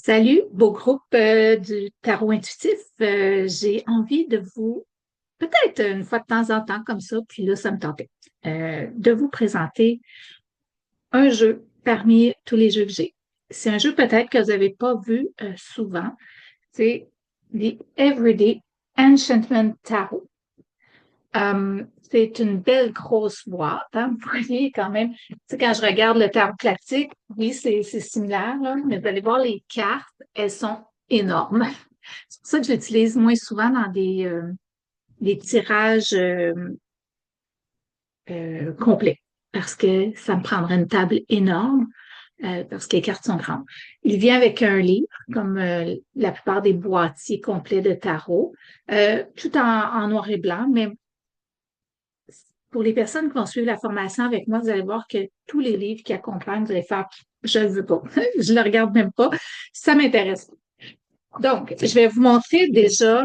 Salut, beau groupe du tarot intuitif. J'ai envie de vous, peut-être une fois de temps en temps comme ça, puis là, ça me tentait, de vous présenter un jeu parmi tous les jeux que j'ai. C'est un jeu peut-être que vous n'avez pas vu souvent. C'est The Everyday Enchantment Tarot. C'est une belle grosse boîte, hein? Vous voyez quand même, tu sais, quand je regarde le tarot classique, oui, c'est similaire, là, mais vous allez voir les cartes, elles sont énormes. C'est pour ça que je l'utilise moins souvent dans des tirages complets, parce que ça me prendrait une table énorme, parce que les cartes sont grandes. Il vient avec un livre, comme la plupart des boîtiers complets de tarot, tout en noir et blanc, mais pour les personnes qui vont suivre la formation avec moi, vous allez voir que tous les livres qui accompagnent, vous allez faire, je ne le veux pas, je ne le regarde même pas, ça m'intéresse. Donc, je vais vous montrer déjà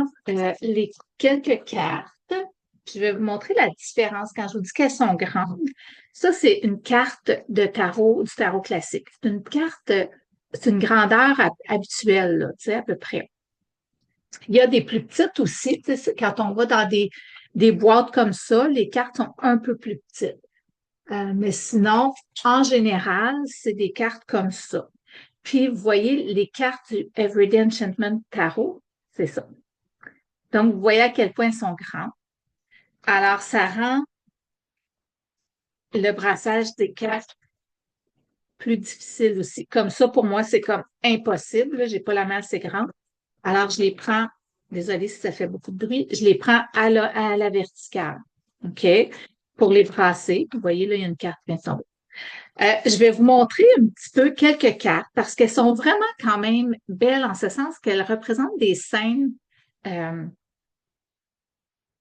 les quelques cartes. Puis je vais vous montrer la différence quand je vous dis qu'elles sont grandes. Ça, c'est une carte de tarot, du tarot classique. C'est une carte, c'est une grandeur habituelle, là, tu sais, à peu près. Il y a des plus petites aussi. Tu sais, quand on va dans des boîtes comme ça, les cartes sont un peu plus petites. Mais sinon, en général, c'est des cartes comme ça. Puis, vous voyez, les cartes du Everyday Enchantment Tarot, c'est ça. Donc, vous voyez à quel point elles sont grands. Alors, ça rend le brassage des cartes plus difficile aussi. Comme ça, pour moi, c'est comme impossible. J'ai pas la main assez grande. Alors, je les prends, désolée si ça fait beaucoup de bruit, je les prends à la verticale. OK? Pour les brasser. Vous voyez, là, il y a une carte qui vient de tomber. Je vais vous montrer un petit peu quelques cartes parce qu'elles sont vraiment quand même belles en ce sens qu'elles représentent euh,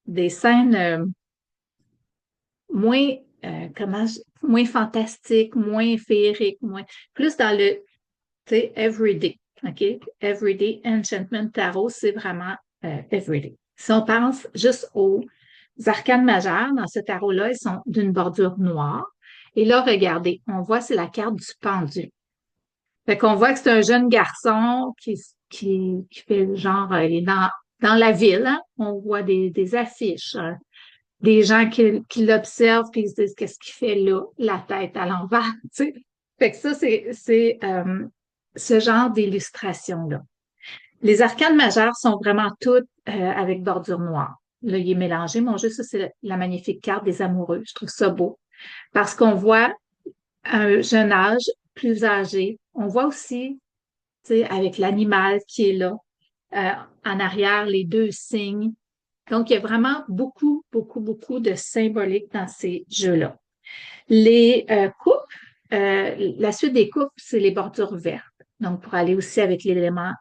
des scènes moins, moins fantastiques, moins féeriques, moins, plus dans le, tu sais, everyday. OK? Everyday Enchantment Tarot, c'est vraiment everyday. Si on pense juste aux arcanes majeures, dans ce tarot-là, ils sont d'une bordure noire. Et là, regardez, on voit, c'est la carte du pendu. Fait qu'on voit que c'est un jeune garçon qui fait genre, il est dans la ville, hein? On voit des affiches, des gens qui l'observent puis ils se disent qu'est-ce qu'il fait là, la tête à l'envers, tu sais. Fait que ça, c'est ce genre d'illustration-là. Les arcanes majeures sont vraiment toutes avec bordure noire. Là, il est mélangé. Mon jeu, ça, c'est la magnifique carte des amoureux. Je trouve ça beau parce qu'on voit un jeune âge, plus âgé. On voit aussi, tu sais, avec l'animal qui est là, euh, en arrière, les deux signes. Donc, il y a vraiment beaucoup, beaucoup, beaucoup de symbolique dans ces jeux-là. Les coupes, la suite des coupes, c'est les bordures vertes. Donc, pour aller aussi avec l'élément,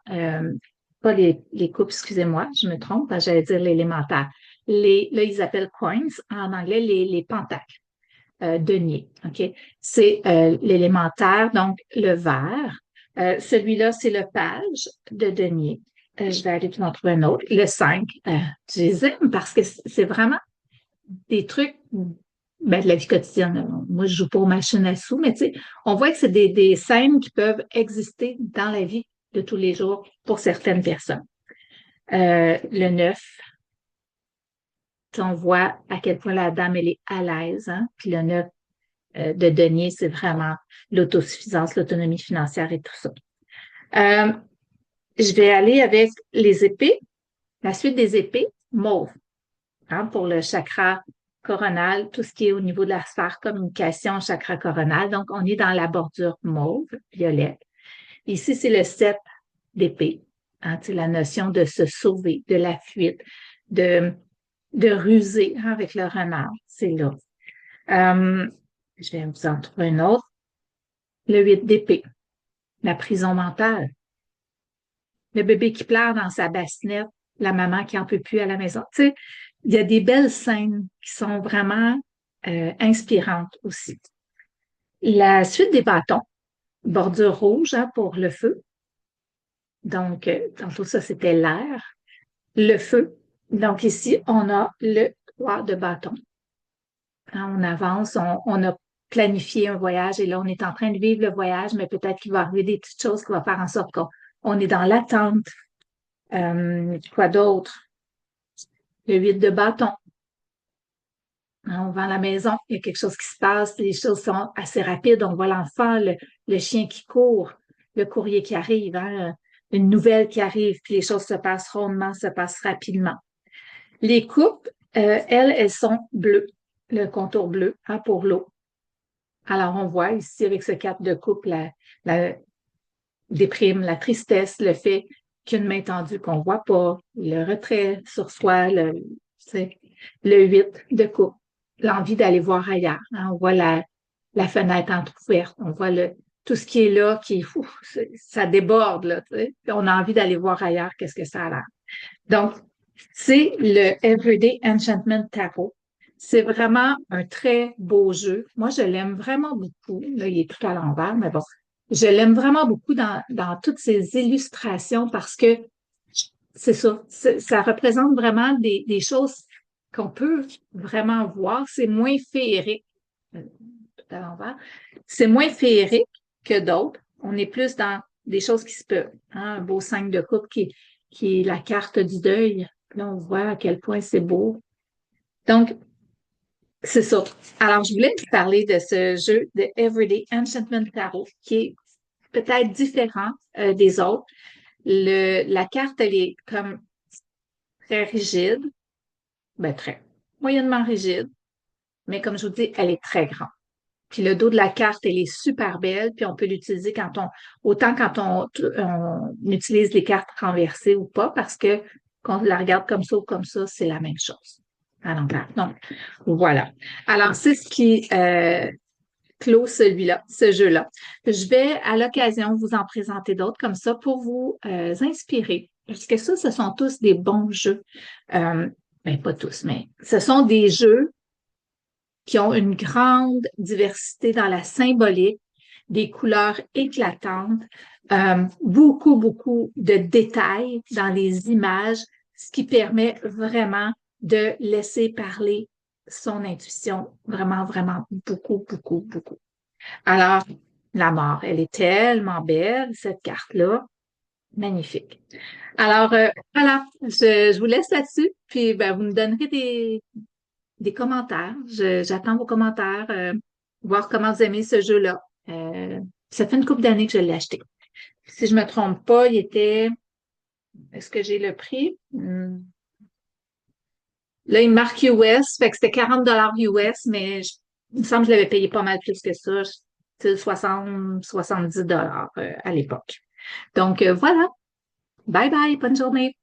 pas les coupes, excusez-moi, je me trompe, j'allais dire l'élémentaire. Là, ils appellent coins, en anglais, les pentacles, deniers. OK? C'est l'élémentaire, donc le vert. Celui-là, c'est le page de denier. Je vais aller en trouver un autre. Le 5, je les aime parce que c'est vraiment des trucs ben, de la vie quotidienne. Moi, je joue pas aux machines à sous, mais tu sais, on voit que c'est des scènes qui peuvent exister dans la vie de tous les jours pour certaines personnes. Le 9, on voit à quel point la dame, elle est à l'aise. Hein? Puis le 9 de denier, c'est vraiment l'autosuffisance, l'autonomie financière et tout ça. Euh, je vais aller avec les épées. La suite des épées, mauve, hein, pour le chakra coronal, tout ce qui est au niveau de la sphère communication, chakra coronal. Donc, on est dans la bordure mauve, violette. Ici, c'est le 7 d'épée. Hein, la notion de se sauver, de la fuite, de, de ruser, hein, avec le renard. C'est là. Euh, je vais vous en trouver un autre. Le 8 d'épée, la prison mentale. Le bébé qui pleure dans sa bassinette, la maman qui en peut plus à la maison. Tu sais, il y a des belles scènes qui sont vraiment inspirantes aussi. La suite des bâtons, bordure rouge, hein, pour le feu. Donc, tantôt ça, c'était l'air. Le feu. Donc ici, on a le 3 de bâton. Hein, on avance, on a planifié un voyage et là, on est en train de vivre le voyage, mais peut-être qu'il va arriver des petites choses qui vont faire en sorte On est dans l'attente. Quoi d'autre? Le 8 de bâton. Hein, on vend la maison, il y a quelque chose qui se passe, les choses sont assez rapides. On voit l'enfant, le chien qui court, le courrier qui arrive, hein, une nouvelle qui arrive, puis les choses se passent rondement, se passent rapidement. Les coupes, elles sont bleues, le contour bleu hein, pour l'eau. Alors, on voit ici avec ce 4 de coupe la déprime, la tristesse, le fait qu'une main tendue qu'on voit pas, le retrait sur soi, le 8 de coupe, l'envie d'aller voir ailleurs. Hein. On voit la fenêtre entrouverte, on voit tout ce qui est là, ça déborde, là, tu sais. Puis on a envie d'aller voir ailleurs, qu'est-ce que ça a l'air. Donc, c'est le Everyday Enchantment Tarot. C'est vraiment un très beau jeu. Moi, je l'aime vraiment beaucoup. Là, il est tout à l'envers, mais bon. Je l'aime vraiment beaucoup dans toutes ces illustrations parce que c'est ça. Ça représente vraiment des choses qu'on peut vraiment voir. C'est moins féerique. Tout à l'envers. C'est moins féerique que d'autres. On est plus dans des choses qui se peuvent. Hein? Un beau 5 de coupe qui est la carte du deuil. Là, on voit à quel point c'est beau. Donc, c'est ça. Alors, je voulais vous parler de ce jeu de Everyday Enchantment Tarot qui est peut-être différent des autres. La carte, elle est comme très rigide, ben très moyennement rigide, mais comme je vous dis, elle est très grande. Puis le dos de la carte, elle est super belle, puis on peut l'utiliser autant quand on utilise les cartes renversées ou pas, parce que quand on la regarde comme ça ou comme ça, c'est la même chose à l'envers. Donc, voilà. Alors, c'est ce qui clôt celui-là, ce jeu-là. Je vais à l'occasion vous en présenter d'autres comme ça pour vous inspirer. Parce que ça, ce sont tous des bons jeux. Ben, pas tous, mais ce sont des jeux qui ont une grande diversité dans la symbolique, des couleurs éclatantes, beaucoup, beaucoup de détails dans les images, ce qui permet vraiment de laisser parler son intuition vraiment, vraiment beaucoup, beaucoup, beaucoup. Alors, la mort, elle est tellement belle, cette carte-là. Magnifique. Alors, voilà, je vous laisse là-dessus, puis ben, vous me donnerez des commentaires. J'attends vos commentaires, voir comment vous aimez ce jeu-là. Ça fait une couple d'années que je l'ai acheté. Si je me trompe pas, est-ce que j'ai le prix? Là, il marque US, fait que c'était 40 US, mais il me semble que je l'avais payé pas mal plus que ça. C'est 60, 70 à l'époque. Donc, voilà. Bye bye, bonne journée.